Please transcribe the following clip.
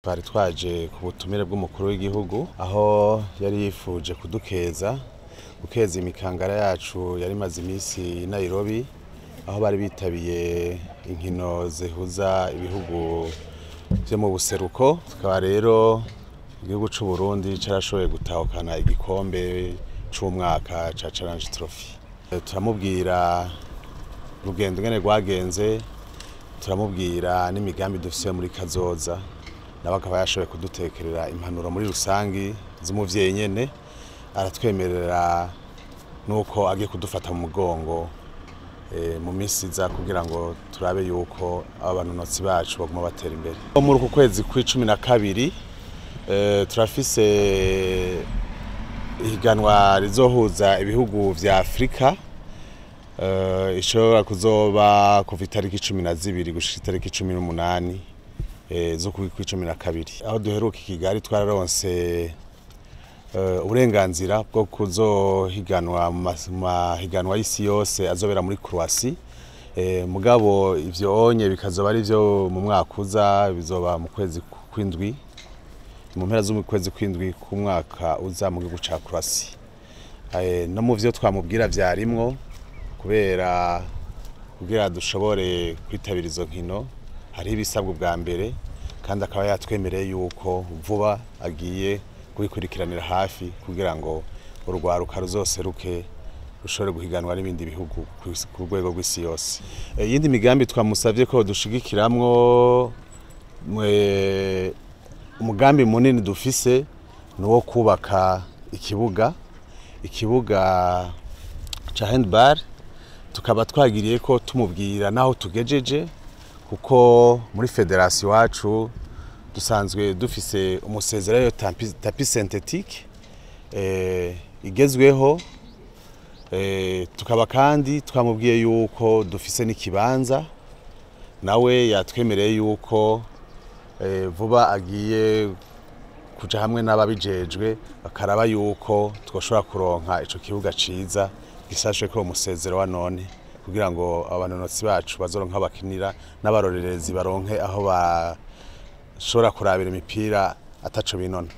twari twaje ku butumire bw'umukuru w'igihugu aho yari yifuje gukeza imikangara yacu yari maze iminsi i Nairobi aho bari bitabiye inkino zihuza ibihugu byo mu buseruko. Tukaba rero igihugu cy'u Burundi carashoboye gutahukana igikombe c'umwaka ca Challenge Trophy. Turamubwira urugendo ngene rwagenze, turamubwira n'imigambi dufise muri kazoza, nawe akaba yashoboye kudutekerera impanuro muri rusangi z'umuvyeyi nyene, aratwemerera nuko agiye kudufata mu mugongo mu minsi iza kugira ngo turabe yuko abanonotsi bacu baguma batera imbere. Muri uku kwezi kwa12 turafise ihiganwa rizohuza ibihugu vya Afrika, ishobora kuzoba kuva itariki 12 gushika itariki 18 zo ku 12. Aho duheruka Kigali twararonse uburenganzira bwo kuzohiganwa mu mahiganwa y'isi yose azobera muri Croatie. Mugabo ivyo onye bikazoba ari vyo mu mwaka uza, bizoba mu kwezi kw'indwi, mu mpera z'ukwezi kw'indwi ku mwaka uza mu gihugu ca Croatie. No mu vyo twamubwira vyarimwo kubera kugira dushobore kwitabira izo nkino hari ibisabwa bwa mbere, kandi akaba yatwemereye yuko vuba agiye kubikurikiranira hafi kugira ngo urugwaruka ruzoseruke rushobore guhiganwa n'ibindi bihugu ku rwego rw'isi yose. Iyindi migambi twamusavye ko dushigikiramwo, umugambi munini dufise nuwo kubaka ikibuga ca Handball. Tukaba twagiriye ko tumubwira naho tugejeje, kuko muri federation wacu dusanzwe dufise umusezero yo tapi synthetique igezweho. Tukaba kandi twamubwiye yuko dufise n'ikibanza, nawe yatwemereye yuko vuba agiye kuja hamwe n'ababijejwe bakaraba yuko twoshobora kuronka ico kibuga ciza gisashwe ko umusezero wa none, kugira ngo abanonotsi bacu bazoronka bakinira n'abarorerezi baronke aho bashobora kurabira imipira ataco binona.